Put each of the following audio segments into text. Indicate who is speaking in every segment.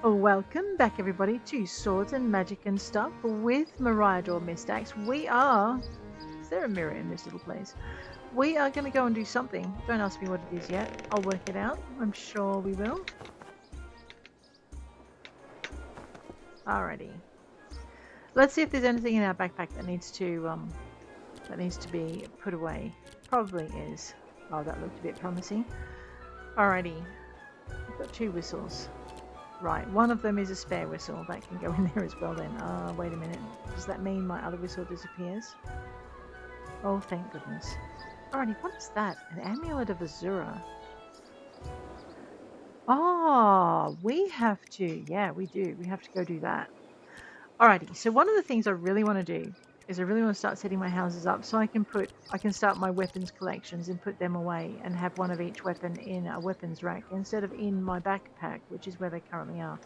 Speaker 1: Welcome back, everybody, to Swords and Magic and Stuff with Mariador Mistax. We are. Is there a mirror in this little place? We are going to go and do something. Don't ask me what it is yet. I'll work it out. I'm sure we will. Alrighty. Let's see if there's anything in our backpack that needs to be put away. Probably is. Oh, that looked a bit promising. Alrighty. We've got 2 whistles. Right, one of them is a spare whistle. That can go in there as well then. Wait a minute. Does that mean my other whistle disappears? Oh, thank goodness. Alrighty, what is that? An amulet of Azura. Oh, we have to. Yeah, we do. We have to go do that. Alrighty, so one of the things I really want to do is I really want to start setting my houses up so I can start my weapons collections and put them away and have one of each weapon in a weapons rack instead of in my backpack, which is where they currently are.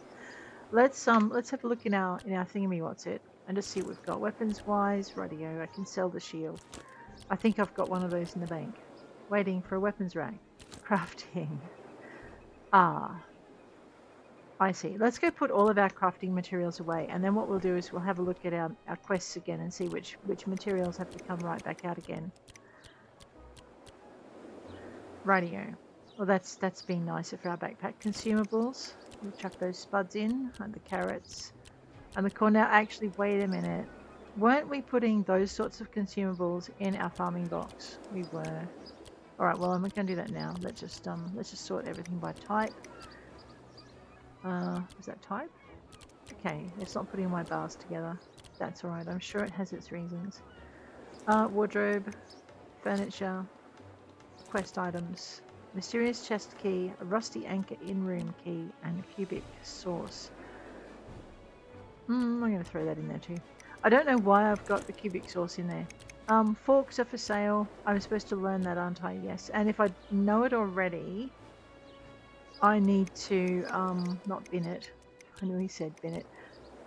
Speaker 1: Let's have a look in our thingammy what's it and just see what we've got. Weapons wise, radio, I can sell the shield. I think I've got one of those in the bank. Waiting for a weapons rack. Crafting. I see. Let's go put all of our crafting materials away, and then what we'll do is we'll have a look at our quests again and see which materials have to come right back out again. Radio. Well, that's been nicer for our backpack. Consumables. We'll chuck those spuds in, and the carrots, and the corn. Now, actually, wait a minute. Weren't we putting those sorts of consumables in our farming box? We were. All right. Well, I'm not going to do that now. Let's just sort everything by type. Is that type? Okay, it's not putting my bars together. That's alright, I'm sure it has its reasons. Wardrobe, furniture, quest items, mysterious chest key, a rusty anchor in-room key, and a cubic sauce. I'm going to throw that in there too. I don't know why I've got the cubic sauce in there. Forks are for sale. I'm supposed to learn that, aren't I? Yes. And if I know it already, I need to, not bin it. I nearly said bin it.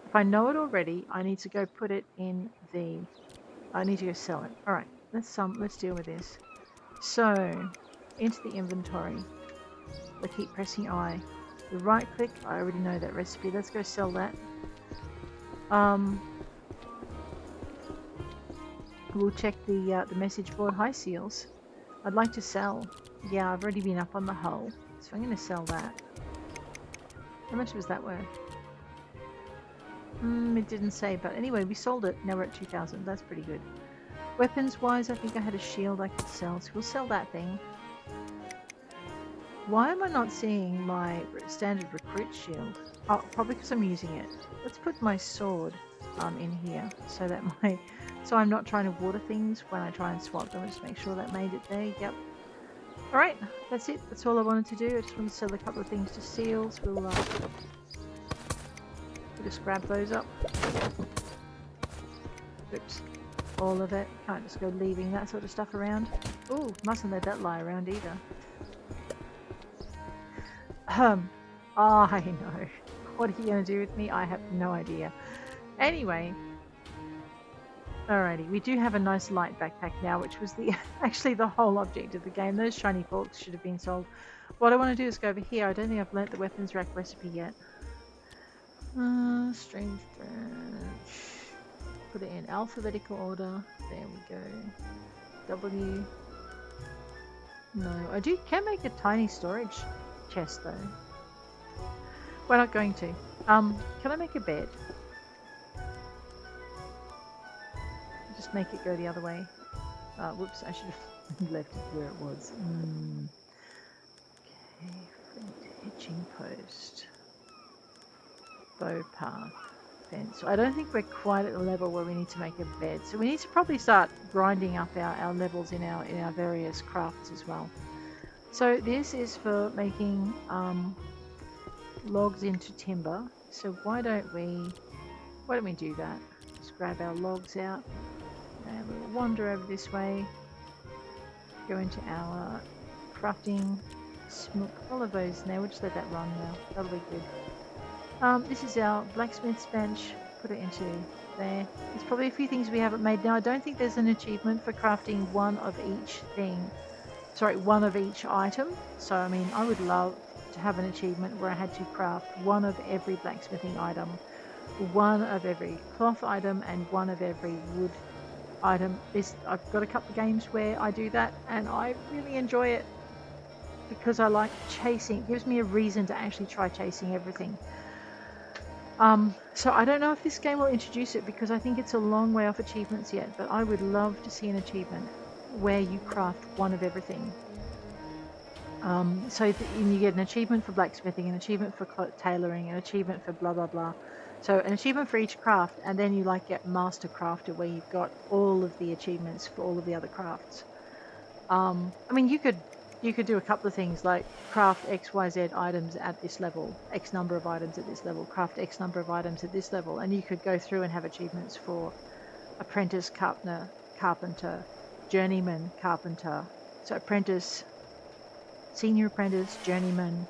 Speaker 1: If I know it already, I need to go put it in the, I need to go sell it. Alright, let's deal with this. So, into the inventory. I keep pressing I. The right click, I already know that recipe. Let's go sell that. We'll check the message board. Hi, seals. I'd like to sell. Yeah, I've already been up on the hull. So I'm going to sell that. How much was that worth? It didn't say, but anyway, we sold it. Now we're at 2,000. That's pretty good. Weapons wise, I think I had a shield I could sell, so we'll sell that thing. Why am I not seeing my standard recruit shield? Oh, probably because I'm using it. Let's put my sword in here so that so I'm not trying to water things when I try and swap them. Just make sure that made it there. Yep. Alright, that's it. That's all I wanted to do. I just want to sell a couple of things to seals. We'll just grab those up. Oops. All of it. Can't just go leaving that sort of stuff around. Ooh, mustn't let that lie around either. I know. What are you going to do with me? I have no idea. Anyway. Alrighty, we do have a nice light backpack now, which was actually the whole object of the game. Those shiny forks should have been sold. What I want to do is go over here. I don't think I've learnt the weapons rack recipe yet. Strange branch. Put it in alphabetical order. There we go. W. No, I can make a tiny storage chest though. We're not going to. Can I make a bed? Just make it go the other way. Whoops, I should have left it where it was. Okay, flint hitching post. Bow path. Fence. I don't think we're quite at the level where we need to make a bed. So we need to probably start grinding up our levels in our various crafts as well. So this is for making logs into timber. So why don't we do that? Just grab our logs out. And we'll wander over this way, go into our crafting, smoke all of those now. We'll just let that run now. That'll be good. This is our blacksmith's bench. Put it into there. There's probably a few things we haven't made. Now, I don't think there's an achievement for crafting one of each thing. Sorry, one of each item. So, I mean, I would love to have an achievement where I had to craft one of every blacksmithing item, one of every cloth item, and one of every wood item. I've got a couple of games where I do that, and I really enjoy it because I like chasing. It gives me a reason to actually try chasing everything. So I don't know if this game will introduce it because I think it's a long way off achievements yet, but I would love to see an achievement where you craft one of everything. So you get an achievement for blacksmithing, an achievement for tailoring, an achievement for blah blah blah. So an achievement for each craft, and then you like get master crafter where you've got all of the achievements for all of the other crafts. I mean, you could do a couple of things like craft XYZ items at this level, X number of items at this level, craft X number of items at this level, and you could go through and have achievements for apprentice carpenter, journeyman carpenter. So apprentice, senior apprentice, journeyman,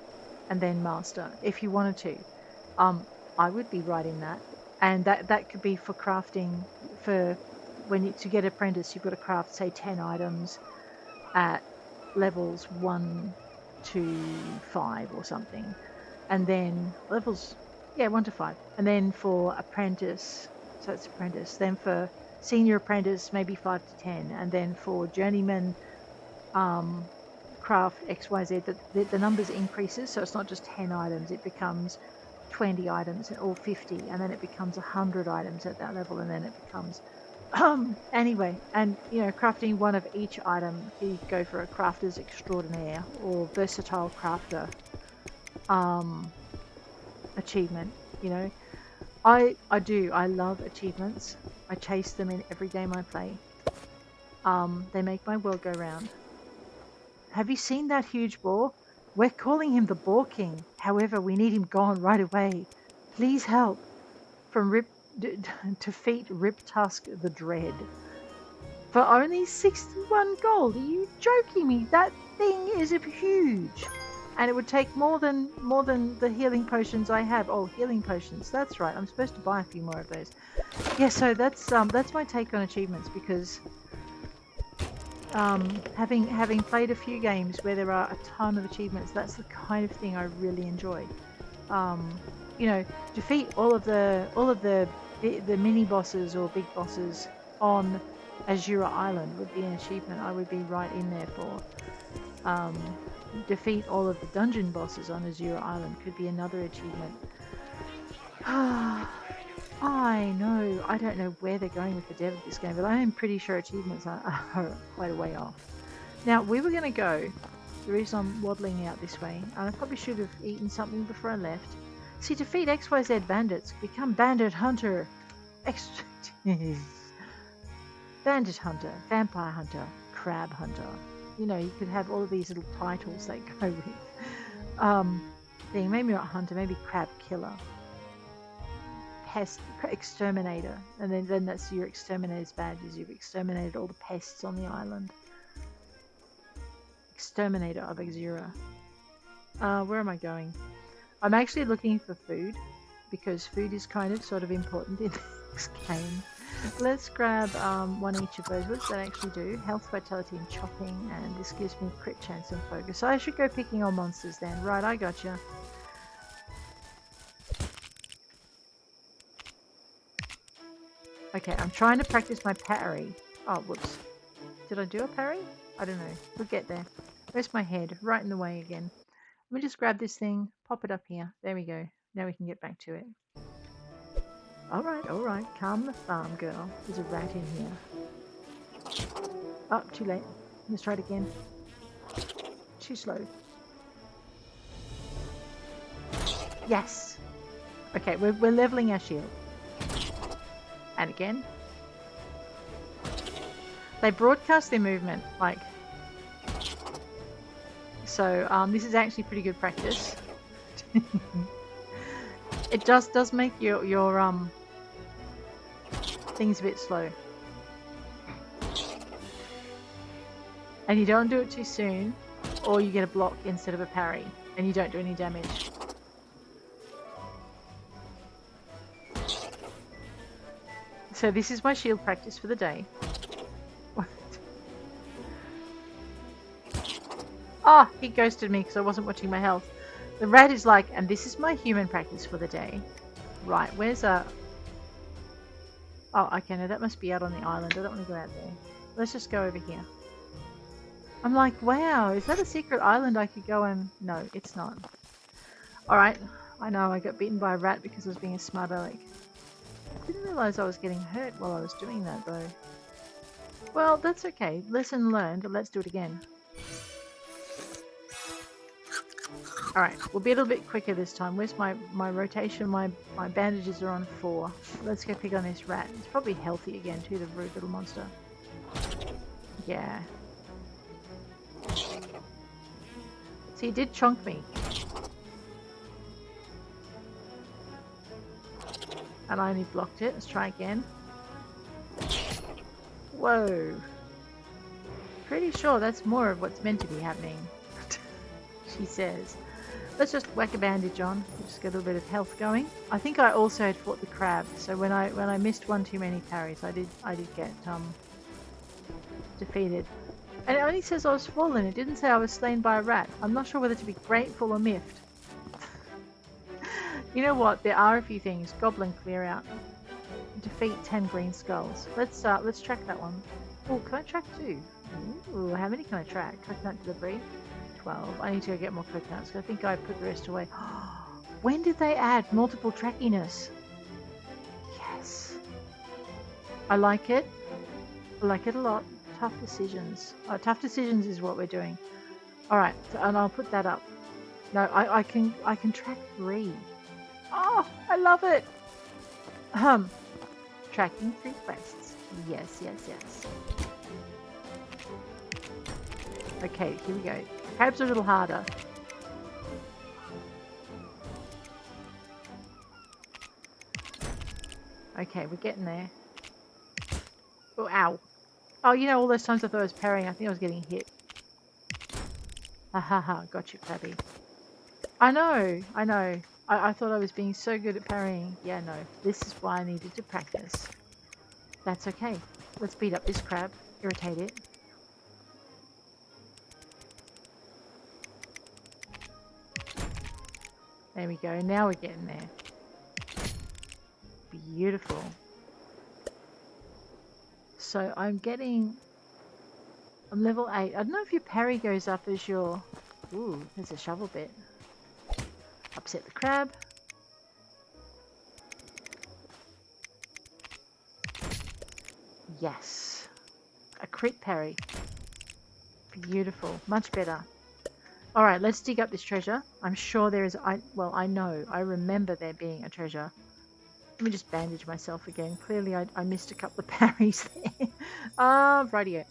Speaker 1: and then master if you wanted to. I would be right in that, and that could be for crafting. For to get apprentice, you've got to craft say 10 items at levels 1 to 5 or something, and then levels 1 to 5, and then for apprentice, so it's apprentice, then for senior apprentice maybe 5 to 10, and then for journeyman craft XYZ, the numbers increases, so it's not just 10 items, it becomes 20 items or 50, and then it becomes 100 items at that level, and then it becomes anyway, and crafting one of each item, you go for a crafter's extraordinaire or versatile crafter achievement. I love achievements. I chase them in every game I play. They make my world go round. Have you seen that huge boar? We're calling him the Boar King. However, we need him gone right away. Please help. From defeat Rip Tusk the Dread. For only 61 gold. Are you joking me? That thing is huge. And it would take more than the healing potions I have. Oh, healing potions. That's right. I'm supposed to buy a few more of those. Yeah, so that's my take on achievements, because having played a few games where there are a ton of achievements, that's the kind of thing I really enjoy. Defeat all of the mini bosses or big bosses on Azura Island would be an achievement I would be right in there for. Defeat all of the dungeon bosses on Azura Island could be another achievement. I know, I don't know where they're going with the dev of this game, but I am pretty sure achievements are quite a way off. Now, we were going to go, the reason I'm waddling out this way, and I probably should have eaten something before I left. See, defeat XYZ bandits, become bandit hunter, bandit hunter, vampire hunter, crab hunter. You could have all of these little titles that go with thing. Maybe not hunter, maybe crab killer, pest exterminator, and then that's your exterminator's badges. You've exterminated all the pests on the island. Exterminator of Azura. Where am I going? I'm actually looking for food, because food is kind of sort of important in this game. Let's grab one each of those. What does that actually do? Health, vitality, and chopping, and this gives me crit chance and focus. So I should go picking on monsters then. Right, I gotcha. Okay, I'm trying to practice my parry. Oh, whoops. Did I do a parry? I don't know. We'll get there. Where's my head? Right in the way again. Let me just grab this thing, pop it up here. There we go. Now we can get back to it. Alright. Calm the farm, girl. There's a rat in here. Oh, too late. Let's try it again. Too slow. Yes! Okay, we're leveling our shield. And again. They broadcast their movement, like... So, this is actually pretty good practice. It does make your things a bit slow. And you don't do it too soon, or you get a block instead of a parry, and you don't do any damage. So this is my shield practice for the day. Oh, he ghosted me because I wasn't watching my health. The rat is like, and this is my human practice for the day. Right, where's a... Oh, okay, no, that must be out on the island. I don't want to go out there. Let's just go over here. I'm like, wow, is that a secret island I could go and... No, it's not. Alright, I know I got beaten by a rat because I was being a smart aleck. Didn't realise I was getting hurt while I was doing that though. Well, that's okay. Lesson learned. Let's do it again. Alright, we'll be a little bit quicker this time. Where's my rotation? My bandages are on 4. Let's go pick on this rat. It's probably healthy again too, the rude little monster. Yeah. See, it did chonk me. And I only blocked it. Let's try again. Whoa. Pretty sure that's more of what's meant to be happening. She says. Let's just whack a bandage on. Just get a little bit of health going. I think I also had fought the crab, so when I missed one too many parries, I did get defeated. And it only says I was fallen. It didn't say I was slain by a rat. I'm not sure whether to be grateful or miffed. You know what? There are a few things. Goblin clear out. Defeat 10 green skulls. Let's track that one. Oh, can I track 2? Ooh, how many can I track? Coconut delivery. 12. I need to go get more coconuts. I think I put the rest away. When did they add multiple trackiness? Yes. I like it. I like it a lot. Tough decisions. Oh, tough decisions is what we're doing. Alright, so, and I'll put that up. No, I can track 3. Oh, I love it. Tracking 3 quests. Yes, yes, yes. Okay, here we go. Crabs are a little harder. Okay, we're getting there. Oh, ow. Oh, you know, all those times I thought I was parrying, I think I was getting hit. Ha ha ha, got you, Crabby. I know, I know. I thought I was being so good at parrying. Yeah, no. This is why I needed to practice. That's okay. Let's beat up this crab. Irritate it. There we go. Now we're getting there. Beautiful. So I'm level 8. I don't know if your parry goes up as your... Ooh, there's a shovel bit. Upset the crab. Yes. A crit parry. Beautiful. Much better. Alright, let's dig up this treasure. I'm sure there is... I know. I remember there being a treasure. Let me just bandage myself again. Clearly I missed a couple of parries there. Rightio.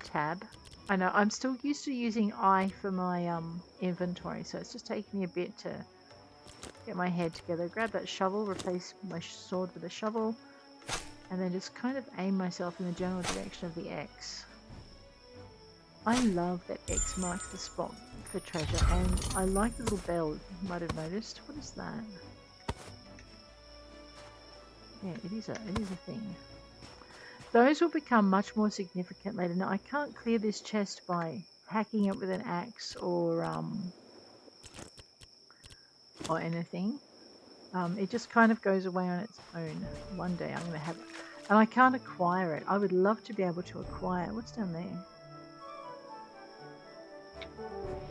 Speaker 1: Tab. I know, I'm still used to using I for my inventory, so it's just taking me a bit to get my head together. Grab that shovel, replace my sword with a shovel, and then just kind of aim myself in the general direction of the X. I love that X marks the spot for treasure, and I like the little bell, you might have noticed. What is that? Yeah, it is a thing. Those will become much more significant later. Now, I can't clear this chest by hacking it with an axe or anything. It just kind of goes away on its own. One day I'm going to have it. And I can't acquire it. I would love to be able to acquire it. What's down there?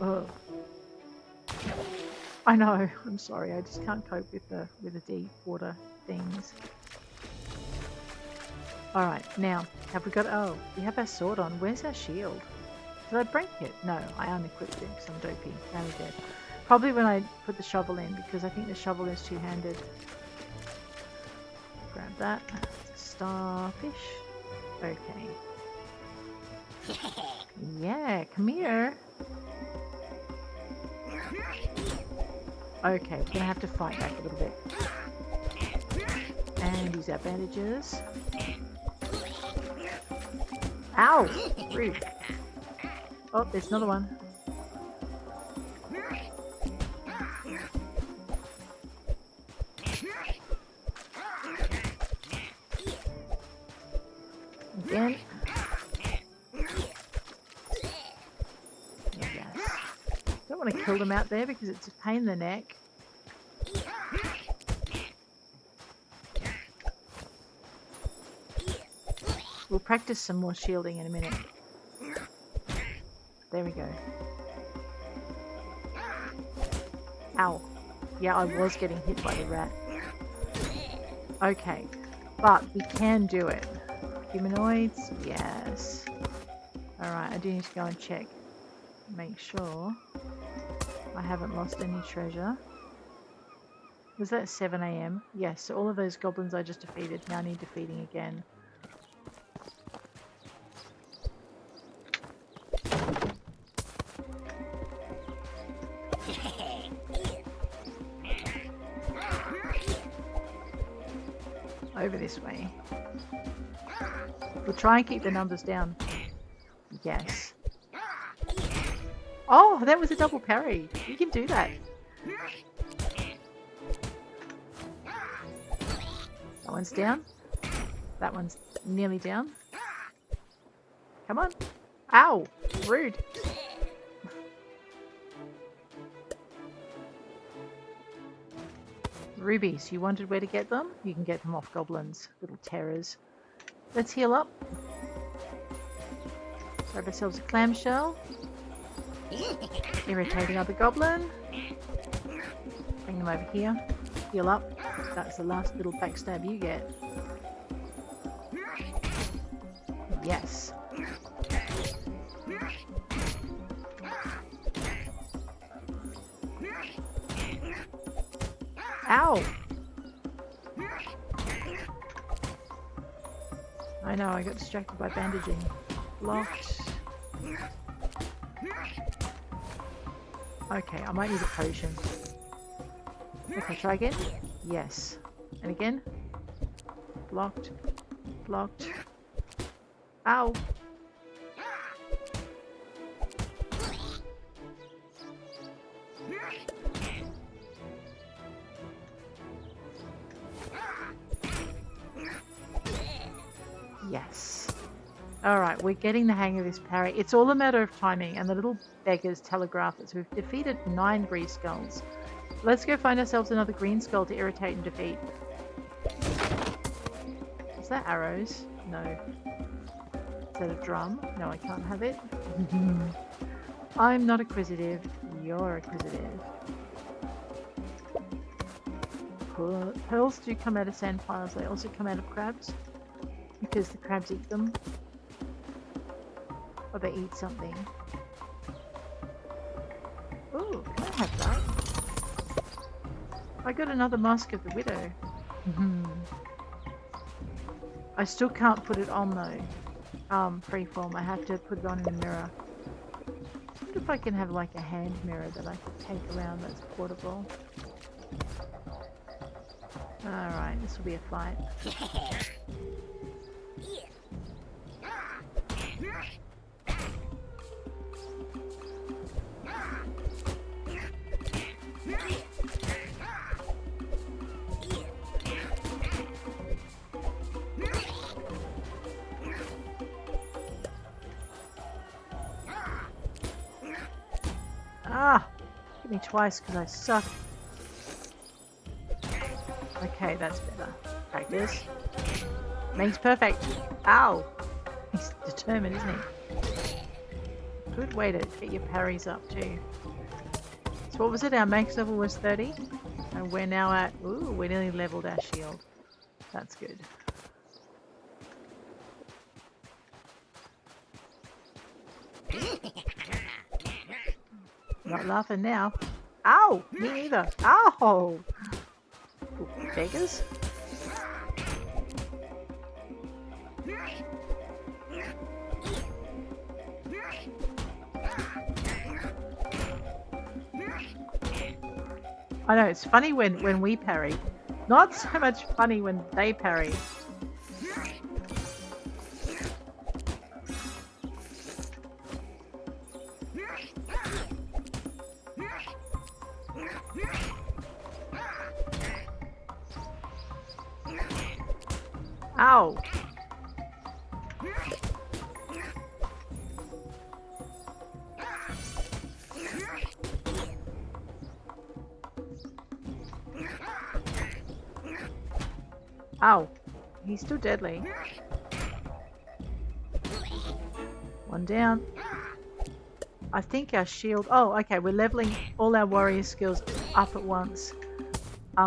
Speaker 1: Oh. I know. I'm sorry. I just can't cope with the deep water things. Alright, now, have we got... Oh, we have our sword on. Where's our shield? Did I break it? No, I unequipped it because I'm dopey. Now we're dead. Probably when I put the shovel in, because I think the shovel is two-handed. Grab that. Starfish. Okay. Yeah, come here. Okay, we're gonna have to fight back a little bit. And use our bandages. Ow! Rude. Oh, there's another one. Again. to kill them out there because it's a pain in the neck. We'll practice some more shielding in a minute. There we go. Ow. Yeah, I was getting hit by the rat. Okay. But we can do it. Humanoids? Yes. Alright, I do need to go and check. Make sure I haven't lost any treasure. Was that 7 AM? Yes, so all of those goblins I just defeated now need defeating again. Over this way. We'll try and keep the numbers down. Yes. Oh, that was a double parry. You can do that. That one's down. That one's nearly down. Come on. Ow! Rude. Rubies. You wondered where to get them? You can get them off goblins. Little terrors. Let's heal up. Grab ourselves a clamshell. Irritate another goblin. Bring them over here. Heal up. That's the last little backstab you get. Yes. Ow! I know, I got distracted by bandaging. Blocked. Okay, I might need a potion. Okay, try again. Yes. And again. Blocked. Blocked. Ow! Yes. Alright, we're getting the hang of this parry. It's all a matter of timing, and the little beggars telegraph us. We've defeated 9 green skulls. Let's go find ourselves another green skull to irritate and defeat. Is that arrows? No. Is that a drum? No, I can't have it. I'm not acquisitive. You're acquisitive. Pearls do come out of sand piles. They also come out of crabs. Because the crabs eat them. Or they eat something. Ooh, can I have that? I got another Mask of the Widow. I still can't put it on though. Freeform. I have to put it on in a mirror. I wonder if I can have like a hand mirror that I can take around that's portable. Alright, this will be a fight. Ah! Hit me twice because I suck. Okay, that's better. Practice. Makes perfect. Ow! He's determined, isn't he? Good way to get your parries up too. So what was it? Our max level was 30. And we're now at... Ooh, we nearly leveled our shield. That's good. Not laughing now. Ow! Me neither. Ow! Beggars. I know, it's funny when we parry. Not so much funny when they parry. Ow! Ow. He's still deadly. One down. I think our shield... Oh, okay. We're leveling all our warrior skills up at once.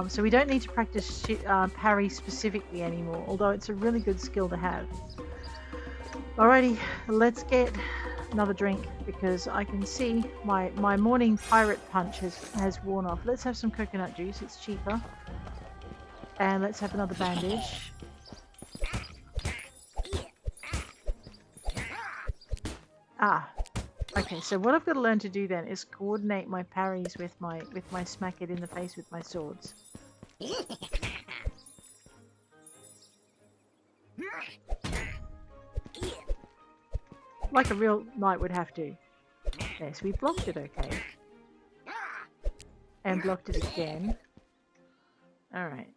Speaker 1: So we don't need to practice parry specifically anymore, although it's a really good skill to have. Alrighty, let's get another drink because I can see my morning pirate punch has worn off. Let's have some coconut juice, it's cheaper. And let's have another bandage. Ah, okay, so what I've got to learn to do then is coordinate my parries with my smack it in the face with my swords. Like a real knight would have to. Yes, we blocked it okay. And blocked it again. Alright.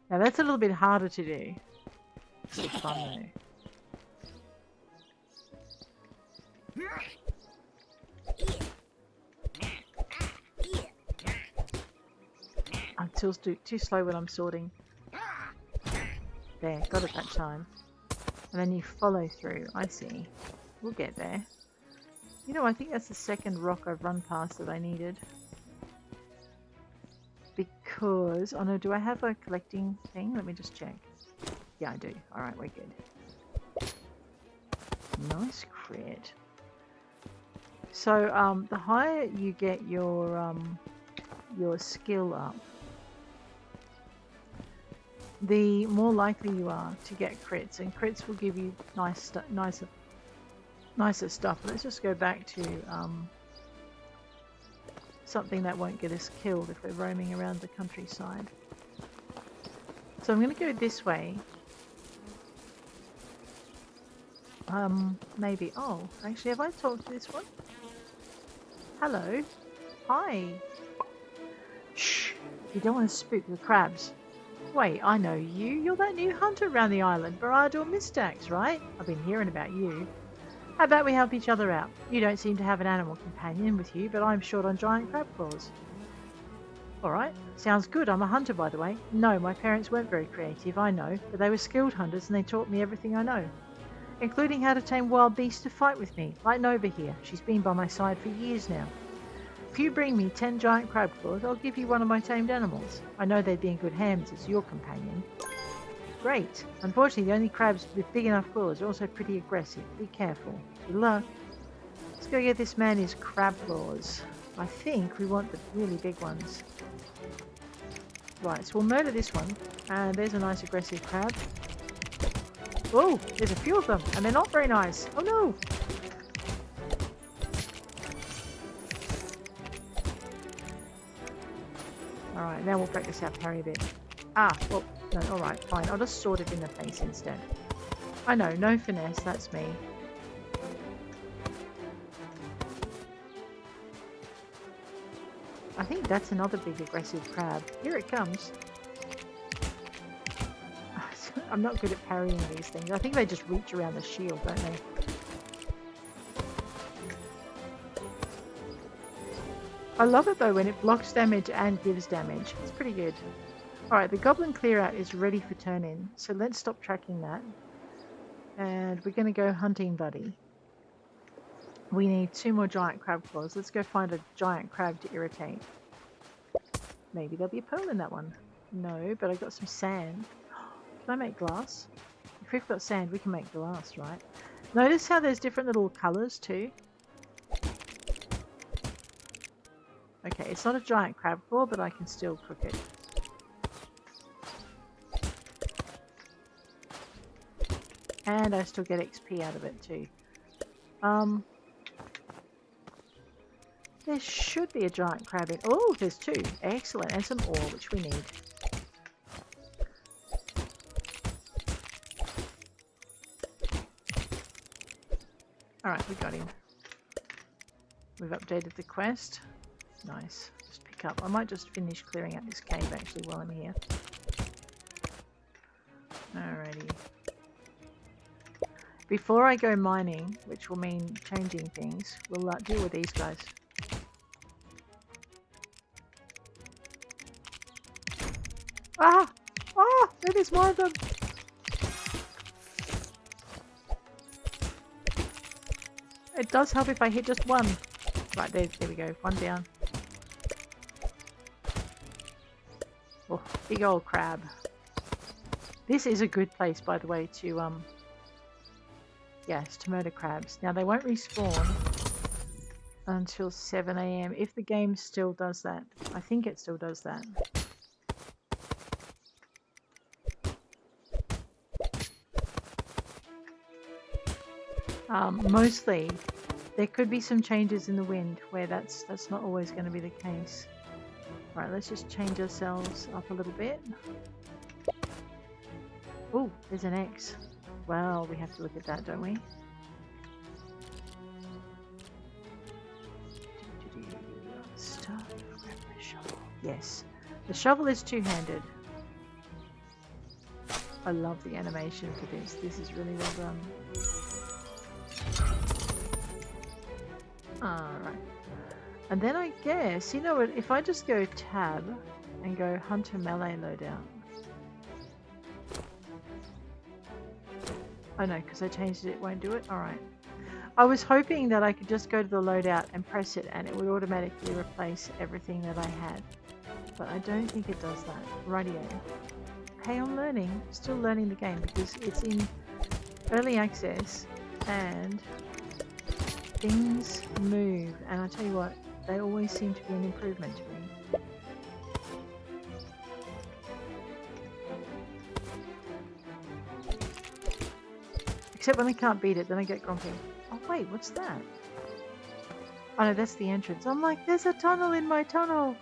Speaker 1: Now that's a little bit harder to do. It's still fun though. I'm still too slow when I'm sorting. There, got it that time. And then you follow through. I see. We'll get there. You know, I think that's the second rock I've run past that I needed. Because... Oh no, do I have a collecting thing? Let me just check. Yeah, I do. Alright, we're good. Nice crit. So, the higher you get your skill up, the more likely you are to get crits, and crits will give you nicer stuff. Let's just go back to something that won't get us killed if we're roaming around the countryside. So I'm going to go this way. Maybe. Oh, actually, have I talked to this one? Hello. Hi. Shh. You don't want to spook the crabs. Wait, I know you. You're that new hunter around the island, Barador Mistax, right? I've been hearing about you. How about we help each other out? You don't seem to have an animal companion with you, but I'm short on giant crab claws. Alright, sounds good. I'm a hunter, by the way. No, my parents weren't very creative, I know, but they were skilled hunters and they taught me everything I know. Including how to tame wild beasts to fight with me, like Nova here. She's been by my side for years now. If you bring me 10 giant crab claws, I'll give you one of my tamed animals. I know they'd be in good hands as your companion. Great. Unfortunately, the only crabs with big enough claws are also pretty aggressive. Be careful. Good luck. Let's go get this man his crab claws. I think we want the really big ones. Right, so we'll murder this one. And there's a nice aggressive crab. Oh, there's a few of them, and they're not very nice. Oh no! Alright, now we'll practice our parry a bit. Ah, well, no, alright, fine. I'll just sword it in the face instead. I know, no finesse, that's me. I think that's another big aggressive crab. Here it comes. I'm not good at parrying these things. I think they just reach around the shield, don't they? I love it though when it blocks damage and gives damage. It's pretty good. Alright, the goblin clear out is ready for turn in. So let's stop tracking that. And we're going to go hunting buddy. We need 2 more giant crab claws. Let's go find a giant crab to irritate. Maybe there'll be a pearl in that one. No, but I got some sand. Can I make glass? If we've got sand, we can make glass, right? Notice how there's different little colours too? Okay, it's not a giant crab claw, but I can still cook it. And I still get XP out of it too. There should be a giant crab in... Oh, there's 2. Excellent. And some ore, which we need. Alright, we got him. We've updated the quest. Nice. Just pick up. I might just finish clearing out this cave actually while I'm here. Alrighty. Before I go mining, which will mean changing things, we'll deal with these guys. Ah! Ah! No, there's more of them. It does help if I hit just one. Right, there we go. One down. Oh, big old crab. This is a good place, by the way, to yes, to murder crabs. Now they won't respawn until 7 AM if the game still does that. I think it still does that. Mostly there could be some changes in the wind where that's not always going to be the case. Right, let's just change ourselves up a little bit. Oh, there's an X. Well, we have to look at that, don't we? Stuff, grab the shovel. Yes, the shovel is two-handed. I love the animation for this. This is really well done. Alright. And then I guess, you know what, if I just go tab and go Hunter Melee loadout. Oh no, because I changed it, it won't do it? Alright. I was hoping that I could just go to the loadout and press it and it would automatically replace everything that I had. But I don't think it does that. Rightio. Hey, I'm learning. Still learning the game because it's in early access and things move. And I tell you what, they always seem to be an improvement to me. Except when I can't beat it, then I get grumpy. Oh wait, what's that? Oh no, that's the entrance. I'm like, there's a tunnel in my tunnel!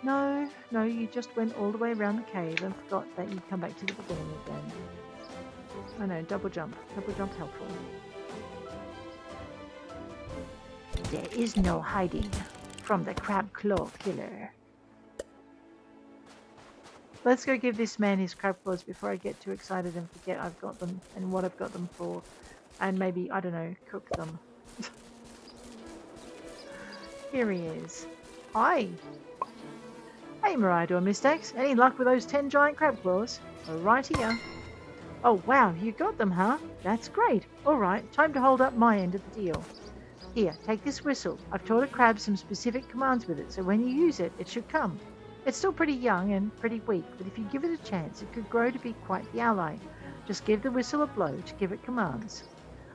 Speaker 1: No, no, you just went all the way around the cave and forgot that you'd come back to the beginning again. Oh no, double jump. Double jump helpful. There is no hiding from the crab claw killer. Let's go give this man his crab claws before I get too excited and forget I've got them and what I've got them for. And maybe, I don't know, cook them. Here he is. Hi! Hey Maridor Mistax, any luck with those 10 giant crab claws? Right here. Oh wow, you got them, huh? That's great. Alright, time to hold up my end of the deal. Here, take this whistle. I've taught a crab some specific commands with it, so when you use it, it should come. It's still pretty young and pretty weak, but if you give it a chance, it could grow to be quite the ally. Just give the whistle a blow to give it commands.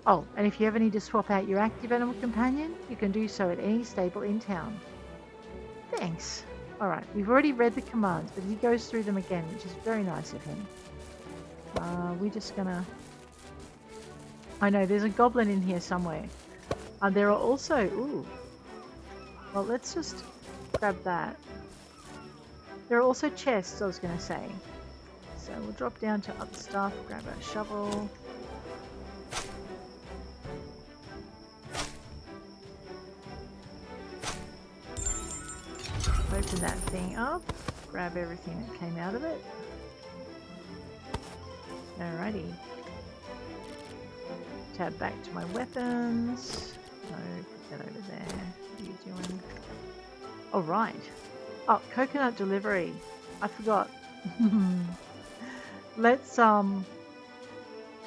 Speaker 1: Oh, and if you ever need to swap out your active animal companion, you can do so at any stable in town. Thanks. Alright, we've already read the commands, but he goes through them again, which is very nice of him. We're just gonna... I know, there's a goblin in here somewhere. There are also... Ooh. Well, let's just grab that. There are also chests, I was going to say. So we'll drop down to other stuff, grab a shovel. Open that thing up, grab everything that came out of it. Alrighty. Tab back to my weapons. No, put that over there. What are you doing? Alright. Oh, coconut delivery. I forgot. Let's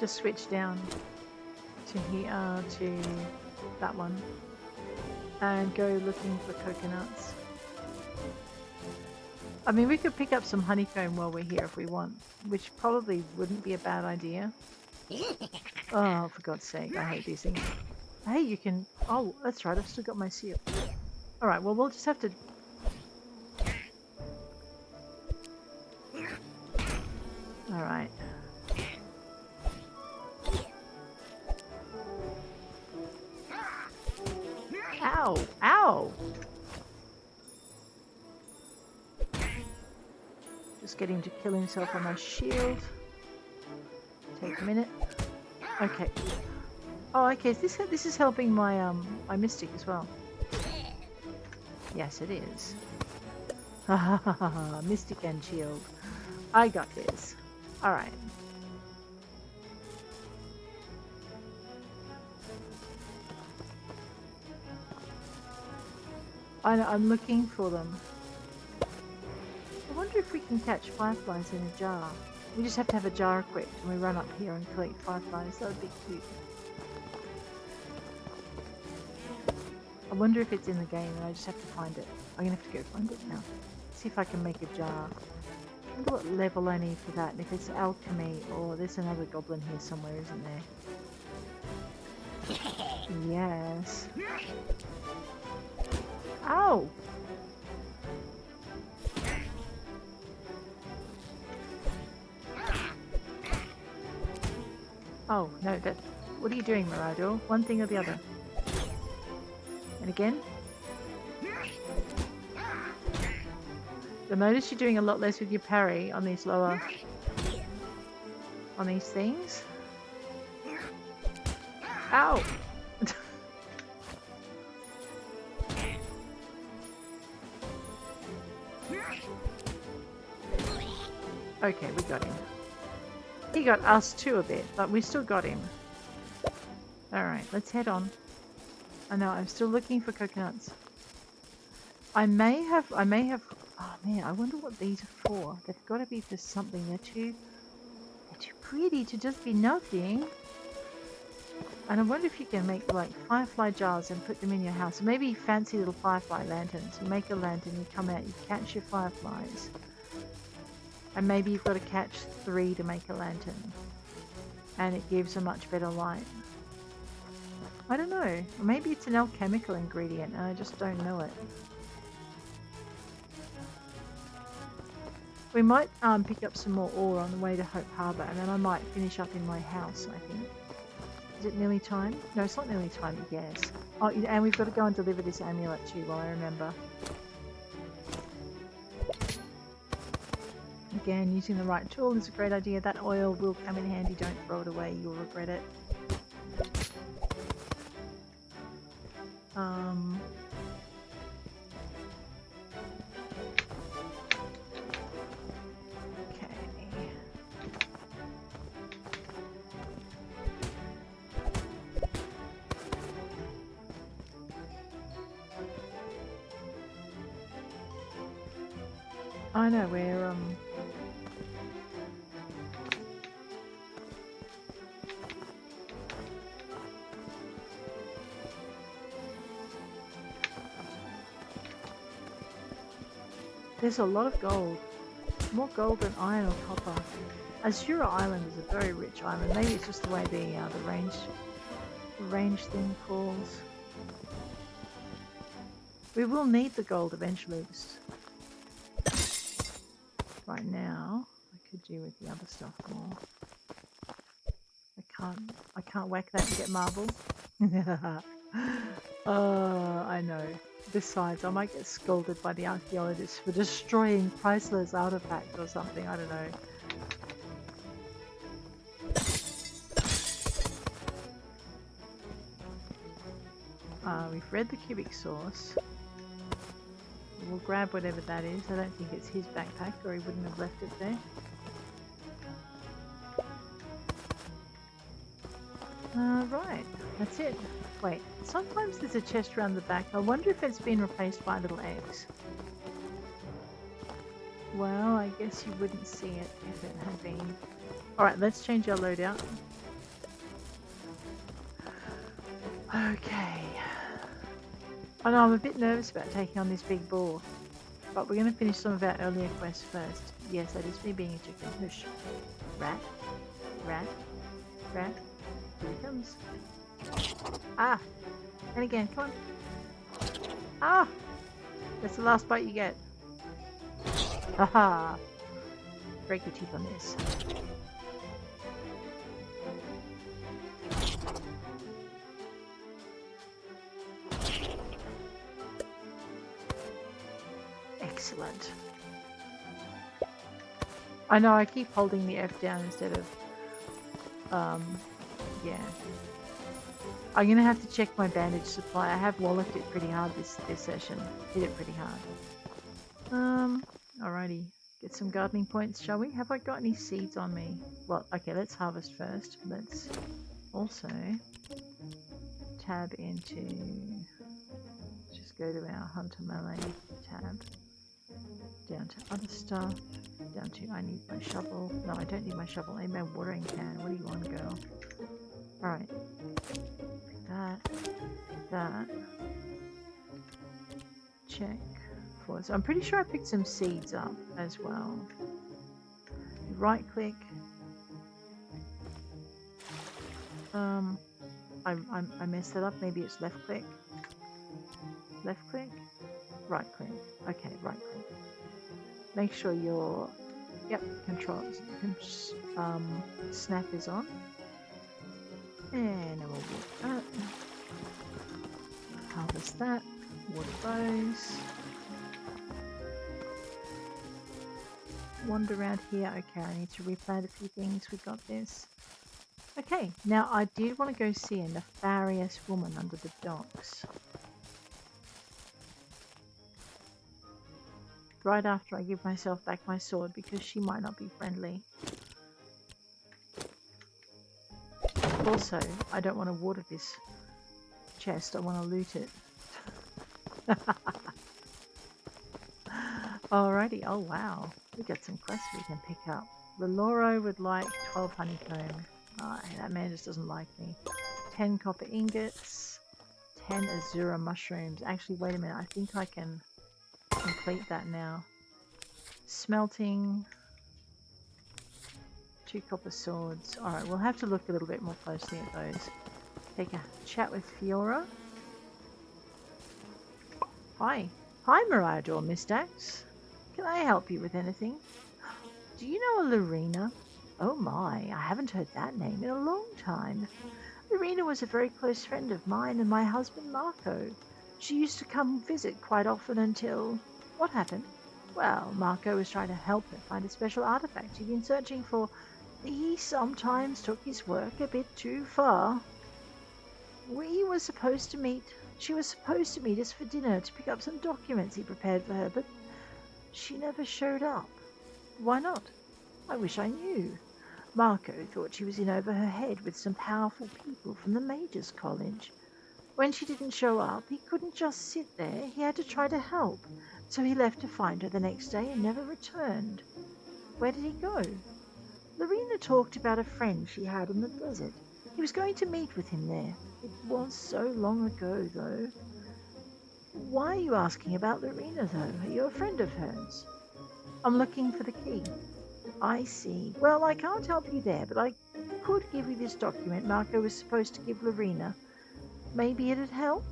Speaker 1: just switch down to here to that one and go looking for coconuts. I mean, we could pick up some honeycomb while we're here if we want, which probably wouldn't be a bad idea. Oh, for God's sake, I hate these things. Hey, you can... Oh, that's right, I've still got my seal. Alright, well, we'll just have to... Alright. Ow! Ow! Just get him to kill himself on my shield. Take a minute. Okay. Oh, okay. This is helping my my mystic as well. Yes, it is. Ha ha ha ha! Mystic and shield. I got this. All right. I'm looking for them. I wonder if we can catch fireflies in a jar. We just have to have a jar equipped and we run up here and collect fireflies. That would be cute. I wonder if it's in the game and I just have to find it. I'm going to have to go find it now. See if I can make a jar. I wonder what level I need for that. And if it's alchemy or there's another goblin here somewhere, isn't there? Yes. Ow! Oh, no, that... What are you doing, Marado? One thing or the other? And again? You'll notice you're doing a lot less with your parry on these lower... on these things. Ow! Okay, we got him. He got us too a bit, but we still got him. Alright, let's head on. I know, I'm still looking for coconuts. I may have, oh man, I wonder what these are for. They've got to be for something. They're too pretty to just be nothing. And I wonder if you can make like firefly jars and put them in your house. Maybe fancy little firefly lanterns. You make a lantern, you come out, you catch your fireflies. And maybe you've got to catch 3 to make a lantern. And it gives a much better light. I don't know. Maybe it's an alchemical ingredient and I just don't know it. We might pick up some more ore on the way to Hope Harbour and then I might finish up in my house, I think. Is it nearly time? No, it's not nearly time, yes. Oh, and we've got to go and deliver this amulet too while I remember. Again, using the right tool is a great idea. That oil will come in handy. Don't throw it away. You'll regret it. Okay. I know we're there's a lot of gold. More gold than iron or copper. Azura Island is a very rich island. Maybe it's just the way the range thing falls. We will need the gold eventually. Right now, I could do with the other stuff more. I can't whack that to get marble. I know. Besides, I might get scolded by the archaeologists for destroying priceless artifacts or something, I don't know. We've read the cubic source. We'll grab whatever that is. I don't think it's his backpack or he wouldn't have left it there. Right, that's it. Wait, sometimes there's a chest around the back. I wonder if it's been replaced by little eggs. Well, I guess you wouldn't see it if it had been. Alright, let's change our loadout. Okay. I know I'm a bit nervous about taking on this big boar. But we're going to finish some of our earlier quests first. Yes, that is me being a chicken. Hush. Rat. Rat. Rat. Here he comes. Ah! And again, come on. Ah! That's the last bite you get. Haha! Break your teeth on this. Excellent. I know, I keep holding the F down instead of... yeah. I'm gonna have to check my bandage supply. I have walloped it pretty hard this session. Hit it pretty hard. Alrighty. Get some gardening points, shall we? Have I got any seeds on me? Well, okay, let's harvest first. Let's also tab into... Just go to our Hunter Melee tab. Down to other stuff. down to? I need my shovel. No, I don't need my shovel. I need my watering can. What do you want, girl? Alright. That. Check. So I'm pretty sure I picked some seeds up as well. Right click. I messed that up. Maybe it's left click. Left click. Right click. Okay, right click. Make sure your snap is on. And we'll walk that. Harvest that. Water those. Wander around here. Okay, I need to replant a few things. We got this. Okay, now I did want to go see a nefarious woman under the docks. Right after I give myself back my sword, because she might not be friendly. Also, I don't want to water this chest. I want to loot it. Alrighty. Oh wow, we got some quests we can pick up. Roselore would like 12 honeycomb. That man just doesn't like me. 10 copper ingots. 10 Azura mushrooms. Actually, wait a minute. I think I can complete that now. Smelting. 2 copper swords. Alright, we'll have to look a little bit more closely at those. Take a chat with Fiora. Hi. Hi, Mariador, Miss Dax. Can I help you with anything? Do you know a Lorena? Oh my, I haven't heard that name in a long time. Lorena was a very close friend of mine and my husband Marco. She used to come visit quite often until... What happened? Well, Marco was trying to help her find a special artifact she'd been searching for. He sometimes took his work a bit too far. She was supposed to meet us for dinner to pick up some documents he prepared for her, but she never showed up. Why not? I wish I knew. Marco thought she was in over her head with some powerful people from the Major's College. When she didn't show up, he couldn't just sit there. He had to try to help. So he left to find her the next day and never returned. Where did he go? Lorena talked about a friend she had in the desert. He was going to meet with him there. It was so long ago, though. Why are you asking about Lorena, though? Are you a friend of hers? I'm looking for the key. I see. Well, I can't help you there, but I could give you this document Marco was supposed to give Lorena. Maybe it'd help?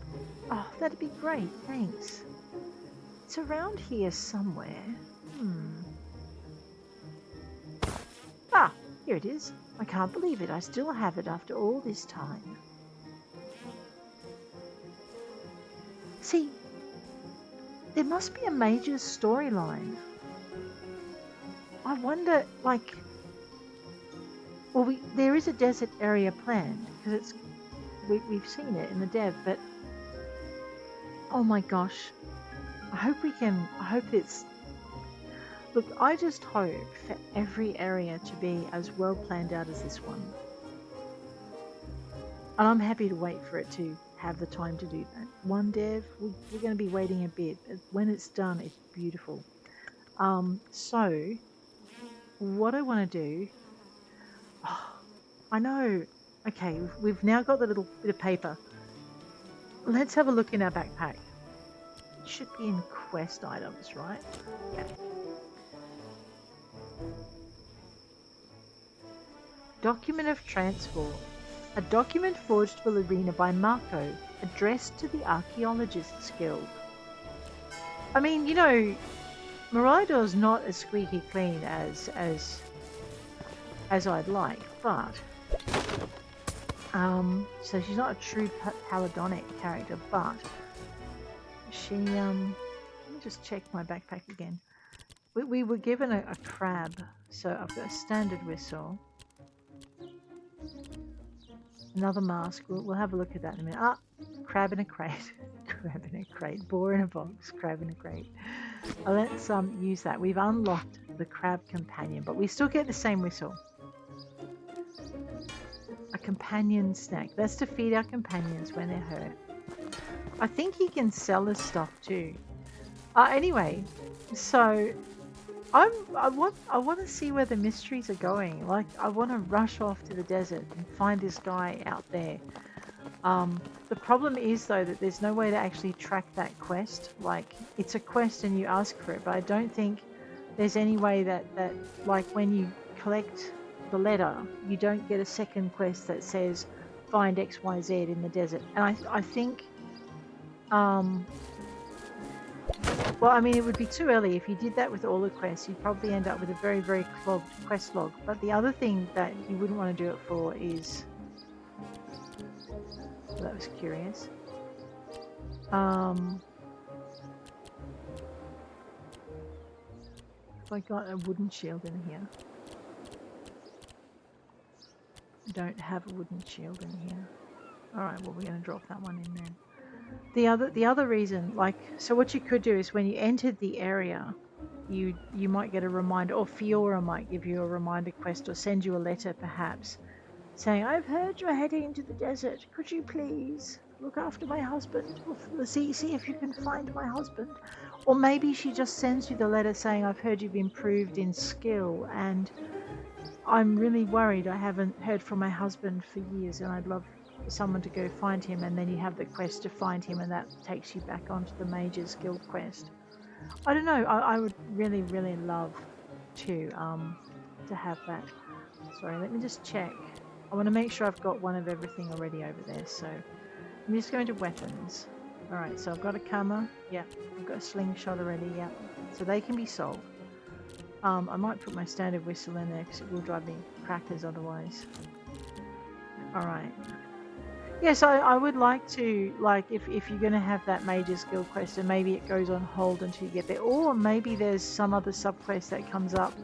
Speaker 1: Oh, that'd be great, thanks. It's around here somewhere. Ah, here it is. I can't believe it. I still have it after all this time. See, there must be a major storyline. I wonder, like... Well, there is a desert area planned, because we've seen it in the dev, but... Oh my gosh. I hope it's... Look, I just hope for every area to be as well planned out as this one. And I'm happy to wait for it to have the time to do that. One dev, we're going to be waiting a bit. When it's done, it's beautiful. So, what I want to do... Oh, I know. Okay, we've now got the little bit of paper. Let's have a look in our backpack. It should be in quest items, right? Yeah. Document of Transfer. A document forged for Lorena by Marco, addressed to the Archaeologists Guild. I mean, you know, Mariador's not as squeaky clean as I'd like, but so she's not a true paladonic character, but she let me just check my backpack again. We were given a crab, so I've got a standard whistle. Another mask. We'll have a look at that in a minute. Ah, crab in a crate. Crab in a crate. Boar in a box. Crab in a crate. Let's use that. We've unlocked the crab companion, but we still get the same whistle. A companion snack. That's to feed our companions when they're hurt. I think you can sell this stuff too. Anyway, so I want to see where the mysteries are going. Like, I want to rush off to the desert and find this guy out there. The problem is though that there's no way to actually track that quest. Like, it's a quest and you ask for it, but I don't think there's any way that like when you collect the letter, you don't get a second quest that says find XYZ in the desert. And I think well, I mean, it would be too early. If you did that with all the quests, you'd probably end up with a very, very clogged quest log. But the other thing that you wouldn't want to do it for is... Well, that was curious. Have I got a wooden shield in here? I don't have a wooden shield in here. Alright, well, we're going to drop that one in there. The other reason, like, so what you could do is when you entered the area, you might get a reminder, or Fiora might give you a reminder quest or send you a letter perhaps saying, I've heard you're heading into the desert, could you please look after my husband, or see if you can find my husband. Or maybe she just sends you the letter saying, I've heard you've improved in skill and I'm really worried, I haven't heard from my husband for years and I'd love for someone to go find him, and then you have the quest to find him and that takes you back onto the Mage's Guild quest. I don't know, I would really, really love to have that. Sorry, let me just check. I want to make sure I've got one of everything already over there, so I'm just going to weapons. Alright, so I've got a camera, yeah, I've got a slingshot already, yeah, so they can be sold. I might put my standard whistle in there because it will drive me crackers otherwise. Alright. Yes, I would like to, like, if you're going to have that Mage's Guild quest and maybe it goes on hold until you get there, or maybe there's some other sub-quest that comes up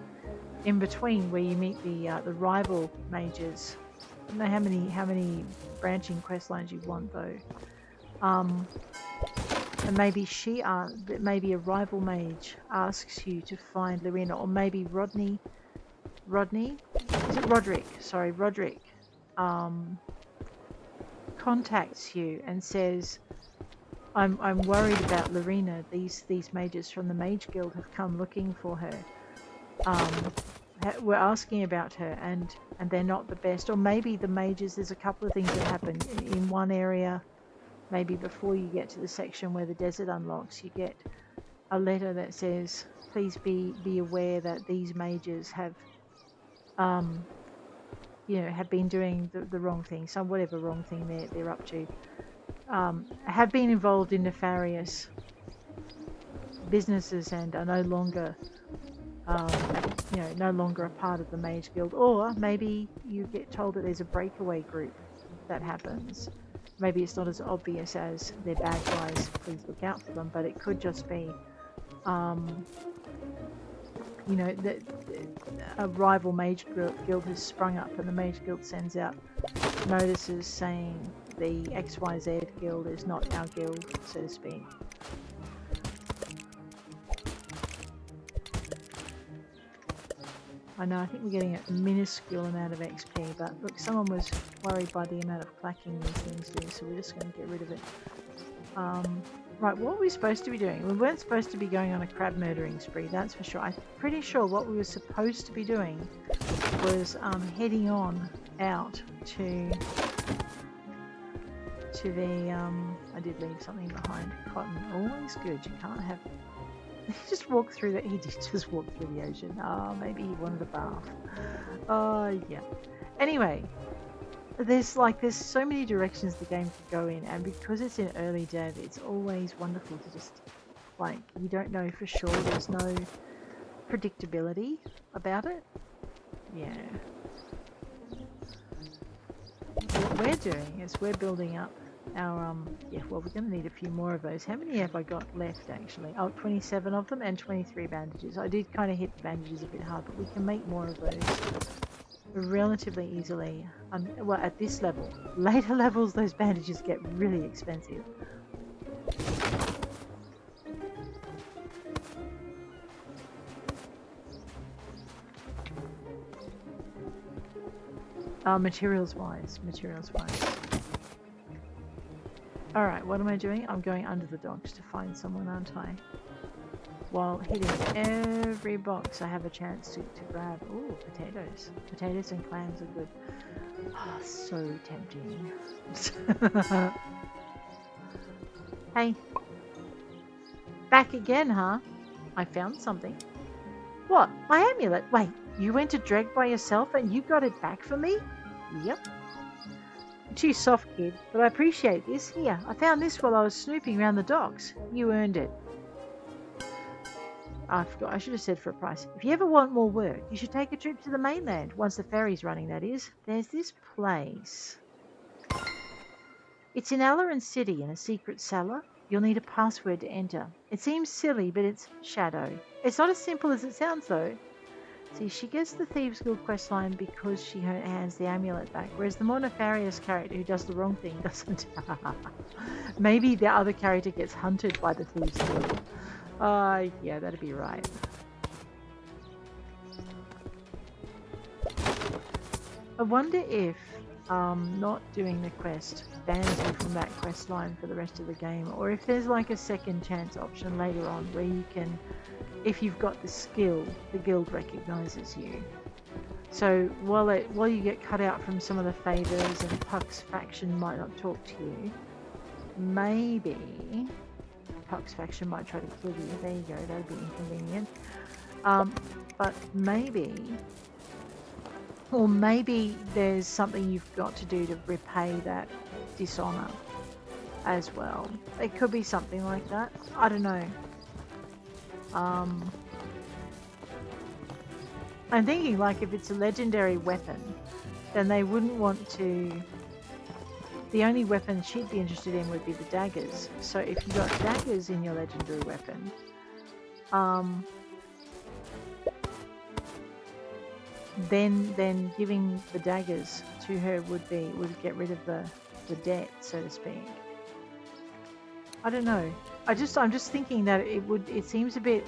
Speaker 1: in between where you meet the rival mages. I don't know how many branching quest lines you want though. And maybe maybe a rival mage asks you to find Lorena, or maybe Rodney? Is it Roderick? Sorry, Roderick. Contacts you and says, I'm worried about Lorena. These mages from the Mage Guild have come looking for her. We're asking about her and they're not the best. Or maybe the mages, there's a couple of things that happen in one area. Maybe before you get to the section where the desert unlocks, you get a letter that says, please be aware that these mages have have been doing the wrong thing, some whatever wrong thing they're up to, have been involved in nefarious businesses and are no longer no longer a part of the Mage Guild. Or maybe you get told that there's a breakaway group that happens. Maybe it's not as obvious as they're bad guys, please look out for them, but it could just be that a rival Mage Guild has sprung up and the Mage Guild sends out notices saying the XYZ Guild is not our guild, so to speak. I know, I think we're getting a minuscule amount of XP, but look, someone was worried by the amount of clacking these things do, so we're just going to get rid of it. Right, what were we supposed to be doing? We weren't supposed to be going on a crab murdering spree, that's for sure. I'm pretty sure what we were supposed to be doing was heading on out to the, I did leave something behind. Cotton, always good, you can't have... He just walked through that. He did just walk through the ocean. Oh, maybe he wanted a bath. Oh, yeah. Anyway, there's so many directions the game could go in, and because it's in early dev, it's always wonderful to just, like, you don't know for sure. There's no predictability about it. Yeah. What we're doing is we're building up our well, we're going to need a few more of those. How many have I got left actually? Oh, 27 of them and 23 bandages. I did kind of hit the bandages a bit hard, but we can make more of those relatively easily. Well, at this level. Later levels, those bandages get really expensive. Materials wise. Alright, what am I doing? I'm going under the docks to find someone, aren't I? while hitting every box I have a chance to grab. Ooh, potatoes. Potatoes and clams are good. Oh, so tempting. Hey. Back again, huh? I found something. What? My amulet? Wait, you went to Dreg by yourself and you got it back for me? Yep. Too soft, kid, but I appreciate this. Here, I found this while I was snooping around the docks. You earned it. I forgot, I should have said for a price. If you ever want more work, you should take a trip to the mainland, once the ferry's running, that is. There's this place. It's in Alarin City in a secret cellar. You'll need a password to enter. It seems silly, but it's Shadow. It's not as simple as it sounds, though. See, she gets the Thieves Guild questline because she hands the amulet back, whereas the more nefarious character who does the wrong thing doesn't. Maybe the other character gets hunted by the Thieves Guild. Yeah, that'd be right. I wonder if not doing the quest bans you from that quest line for the rest of the game, or if there's like a second chance option later on where you can, if you've got the skill, the guild recognizes you. So while you get cut out from some of the favors and Puck's faction might not talk to you, maybe Puck's faction might try to kill you. There you go, that'd be inconvenient. But maybe, or maybe there's something you've got to do to repay that dishonor as well. It could be something like that. I don't know. I'm thinking, like, if it's a legendary weapon, then they wouldn't want to. The only weapon she'd be interested in would be the daggers. So if you got daggers in your legendary weapon, then giving the daggers to her would get rid of the debt, so to speak. I don't know. I'm just thinking that it seems a bit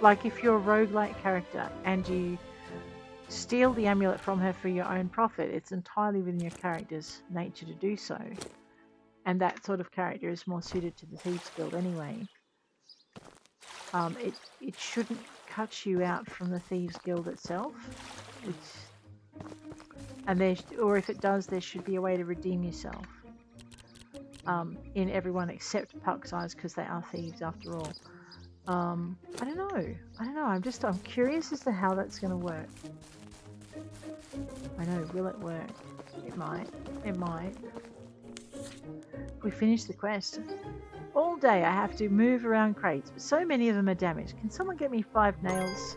Speaker 1: like if you're a roguelike character and you steal the amulet from her for your own profit, it's entirely within your character's nature to do so. And that sort of character is more suited to the Thieves Guild anyway. It shouldn't cut you out from the Thieves Guild itself. Or if it does, there should be a way to redeem yourself. In everyone except Puck's eyes, because they are thieves after all. I don't know. I'm curious as to how that's going to work. I know, will it work? It might. We finished the quest. All day I have to move around crates, but so many of them are damaged. Can someone get me 5 nails?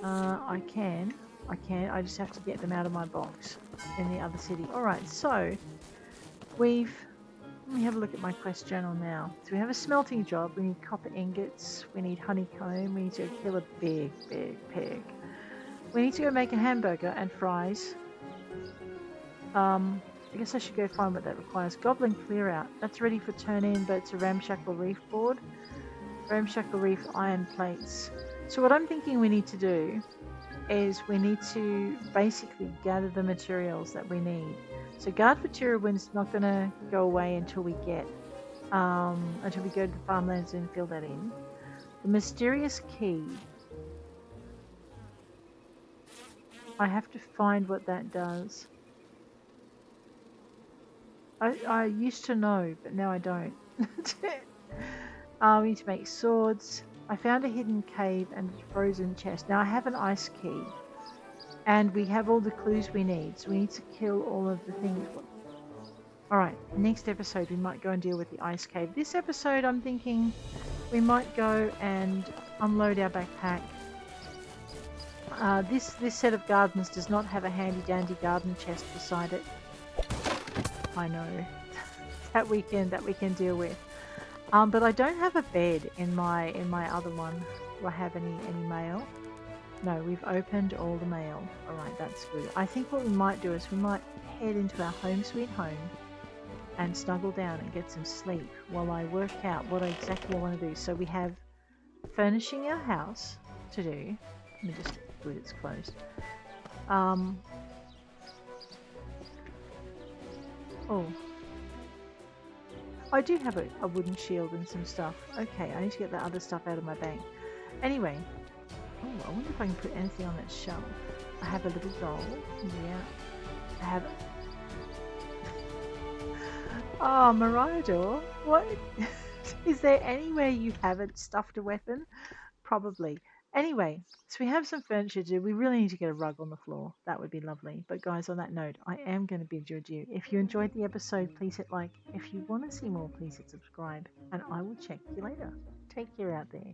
Speaker 1: I can. I just have to get them out of my box in the other city. Alright, so let me have a look at my quest journal now. So we have a smelting job, we need copper ingots, we need honeycomb, we need to kill a big pig. We need to go make a hamburger and fries. I guess I should go find what that requires. Goblin clear out. That's ready for turn in, but it's a Ramshackle Reef board. Ramshackle Reef iron plates. So what I'm thinking we need to do is we need to basically gather the materials that we need. So guard for Tirwin's not going to go away until we go to the farmlands and fill that in. The mysterious key. I have to find what that does. I used to know, but now I don't. We need to make swords. I found a hidden cave and a frozen chest. Now I have an ice key. And we have all the clues we need. So we need to kill all of the things. Alright, next episode we might go and deal with the ice cave. This episode I'm thinking we might go and unload our backpack. This set of gardens does not have a handy dandy garden chest beside it. I know. that we can deal with. But I don't have a bed in my other one. Do I have any mail? No, we've opened all the mail. Alright, that's good. I think what we might do is we might head into our home sweet home and snuggle down and get some sleep while I work out what exactly I want to do. So we have furnishing our house to do. Let me just do it, it's closed. I do have a wooden shield and some stuff. Okay, I need to get that other stuff out of my bag. Anyway, oh, I wonder if I can put anything on that shelf. I have a little doll. Yeah. I have... Oh, Marador, what? Is there anywhere you haven't stuffed a weapon? Probably. Anyway, so we have some furniture to do. We really need to get a rug on the floor. That would be lovely. But guys, on that note, I am going to bid you adieu. If you enjoyed the episode, please hit like. If you want to see more, please hit subscribe. And I will check you later. Take care out there.